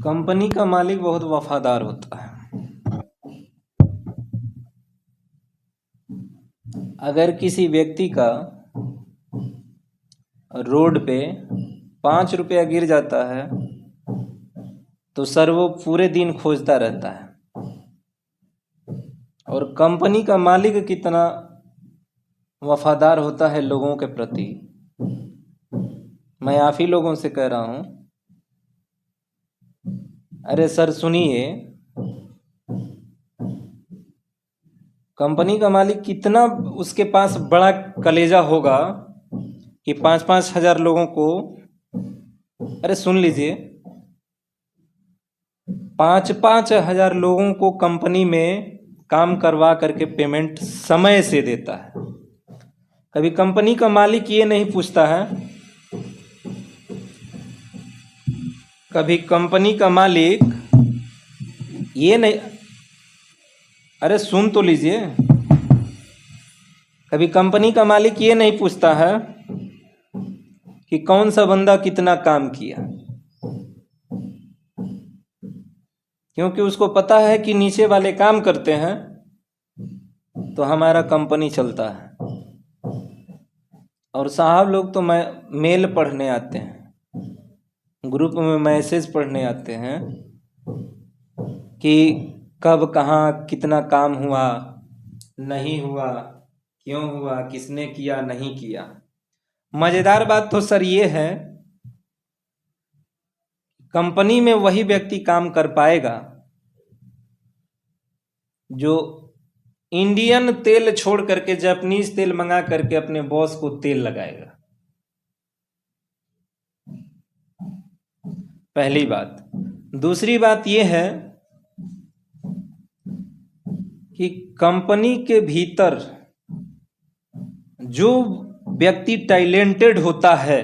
Company का मालिक बहुत वफादार होता है। अगर किसी व्यक्ति का रोड पे 5 रुपया गिर जाता है तो सर वो पूरे दिन खोजता रहता है। और कंपनी का मालिक कितना वफादार होता है लोगों के प्रति, मैं आप ही लोगों से कह रहा हूं। अरे सर सुनिए, कंपनी का मालिक कितना उसके पास बड़ा कलेजा होगा कि 5-5 हजार लोगों को, अरे सुन लीजिए, 5-5 हजार लोगों को कंपनी में काम करवा करके पेमेंट समय से देता है। कभी कंपनी का मालिक ये नहीं पूछता है, कभी कंपनी का मालिक ये नहीं, अरे सुन तो लीजिए, कभी कंपनी का मालिक ये नहीं पूछता है कि कौन सा बंदा कितना काम किया, क्योंकि उसको पता है कि नीचे वाले काम करते हैं तो हमारा कंपनी चलता है। और साहब लोग तो मेल पढ़ने आते हैं, ग्रुप में मैसेज पढ़ने आते हैं कि कब कहाँ कितना काम हुआ, नहीं हुआ, क्यों हुआ, किसने किया, नहीं किया। मजेदार बात तो सर ये है, कंपनी में वही व्यक्ति काम कर पाएगा जो इंडियन तेल छोड़ करके जापानीज तेल मंगा करके अपने बॉस को तेल लगाएगा। पहली बात। दूसरी बात यह है कि कंपनी के भीतर जो व्यक्ति टैलेंटेड होता है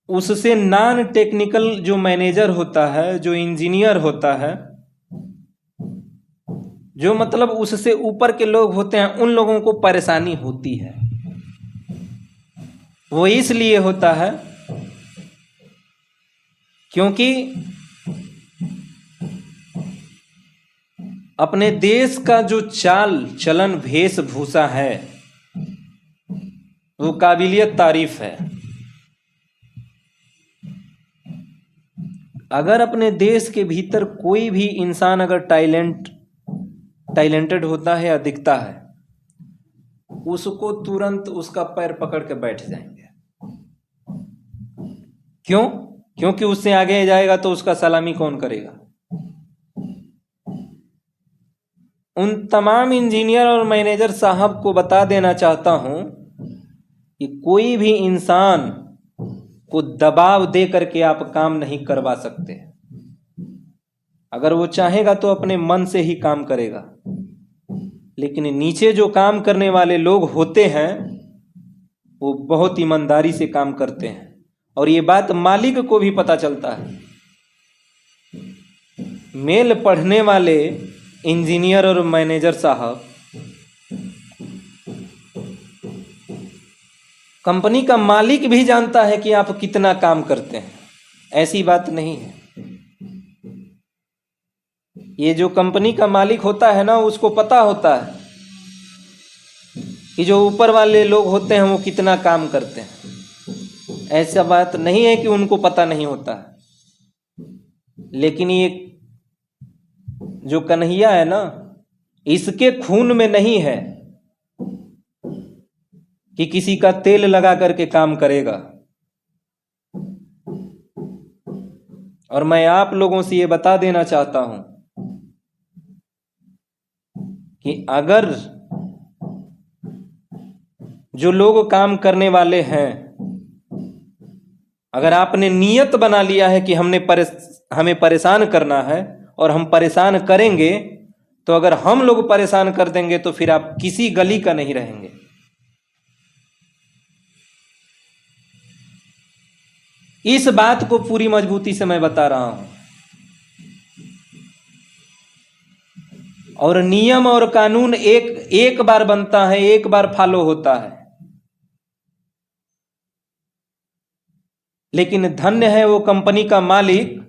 उससे नॉन टेक्निकल जो मैनेजर होता है, जो इंजीनियर होता है, जो मतलब उससे ऊपर के लोग होते हैं, उन लोगों को परेशानी होती है। वो इसलिए होता है क्योंकि अपने देश का जो चाल चलन वेशभूषा है वो काबिलियत तारीफ है। अगर अपने देश के भीतर कोई भी इंसान अगर टैलेंटेड होता है या दिखता है, उसको तुरंत उसका पैर पकड़ के बैठ जाएंगे। क्यों? क्योंकि उससे आगे जाएगा तो उसका सलामी कौन करेगा? उन तमाम इंजीनियर और मैनेजर साहब को बता देना चाहता हूं कि कोई भी इंसान को दबाव दे करके आप काम नहीं करवा सकते। अगर वो चाहेगा तो अपने मन से ही काम करेगा, लेकिन नीचे जो काम करने वाले लोग होते हैं वो बहुत ईमानदारी से काम करते हैं। और ये बात मालिक को भी पता चलता है। मेल पढ़ने वाले इंजीनियर और मैनेजर साहब कंपनी का मालिक भी जानता है कि आप कितना काम करते हैं, ऐसी बात नहीं है। ये जो कंपनी का मालिक होता है ना, उसको पता होता है कि जो ऊपर वाले लोग होते हैं वो कितना काम करते हैं। ऐसा बात नहीं है कि उनको पता नहीं होता है। लेकिन ये जो कन्हैया है ना, इसके खून में नहीं है कि किसी का तेल लगा करके काम करेगा। और मैं आप लोगों से ये बता देना चाहता हूं कि अगर जो लोग काम करने वाले हैं, अगर आपने नियत बना लिया है कि हमें परेशान करना है और हम परेशान करेंगे, तो अगर हम लोग परेशान कर देंगे तो फिर आप किसी गली का नहीं रहेंगे। इस बात को पूरी मजबूती से मैं बता रहा हूं। और नियम और कानून एक बार बनता है, एक बार फॉलो होता है। लेकिन धन्य है वो कंपनी का मालिक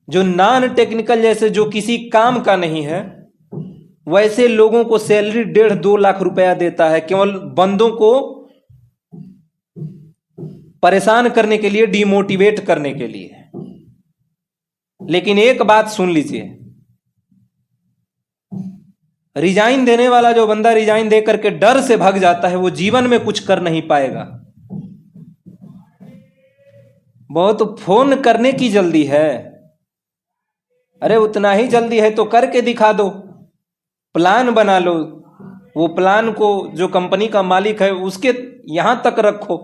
जो नॉन टेक्निकल, जैसे जो किसी काम का नहीं है, वैसे लोगों को सैलरी 1.5-2 लाख रुपया देता है, केवल बंदों को परेशान करने के लिए, डिमोटिवेट करने के लिए। लेकिन एक बात सुन लीजिए, रिजाइन देने वाला जो बंदा रिजाइन दे करके डर से भाग जाता है, वो जीवन में कुछ कर नहीं पाएगा। बहुत फोन करने की जल्दी है, अरे उतना ही जल्दी है तो करके दिखा दो, प्लान बना लो, वो प्लान को जो कंपनी का मालिक है उसके यहां तक रखो।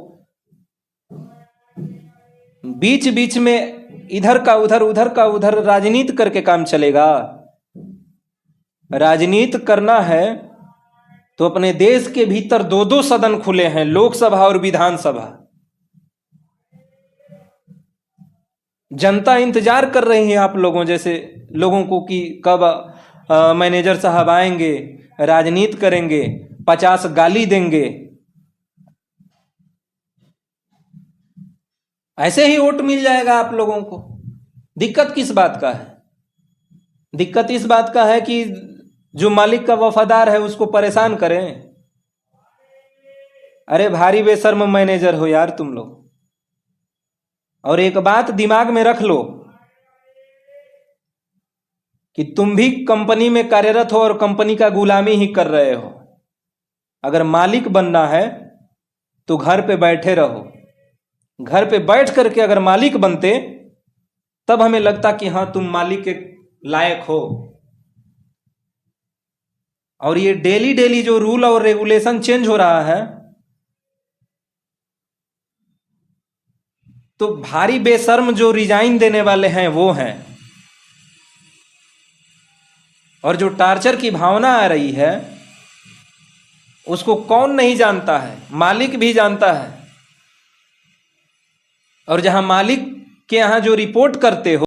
बीच बीच में इधर का उधर, उधर का उधर राजनीति करके काम चलेगा? राजनीति करना है तो अपने देश के भीतर 2-2 सदन खुले हैं, लोकसभा और विधानसभा। जनता इंतजार कर रही है आप लोगों जैसे लोगों को कि कब मैनेजर साहब आएंगे, राजनीति करेंगे, 50 गाली देंगे। ऐसे ही वोट मिल जाएगा आप लोगों को। दिक्कत किस बात का है? दिक्कत इस बात का है कि जो मालिक का वफादार है उसको परेशान करें। अरे भारी बेशर्म मैनेजर हो यार तुम लोग। और एक बात दिमाग में रख लो कि तुम भी कंपनी में कार्यरत हो और कंपनी का गुलामी ही कर रहे हो। अगर मालिक बनना है तो घर पे बैठे रहो। घर पे बैठ करके अगर मालिक बनते तब हमें लगता कि हाँ तुम मालिक के लायक हो। और ये डेली डेली जो रूल और रेगुलेशन चेंज हो रहा है, तो भारी बेशर्म जो रिजाइन देने वाले हैं वो हैं। और जो टार्चर की भावना आ रही है उसको कौन नहीं जानता है? मालिक भी जानता है। और जहां मालिक के यहां जो रिपोर्ट करते हो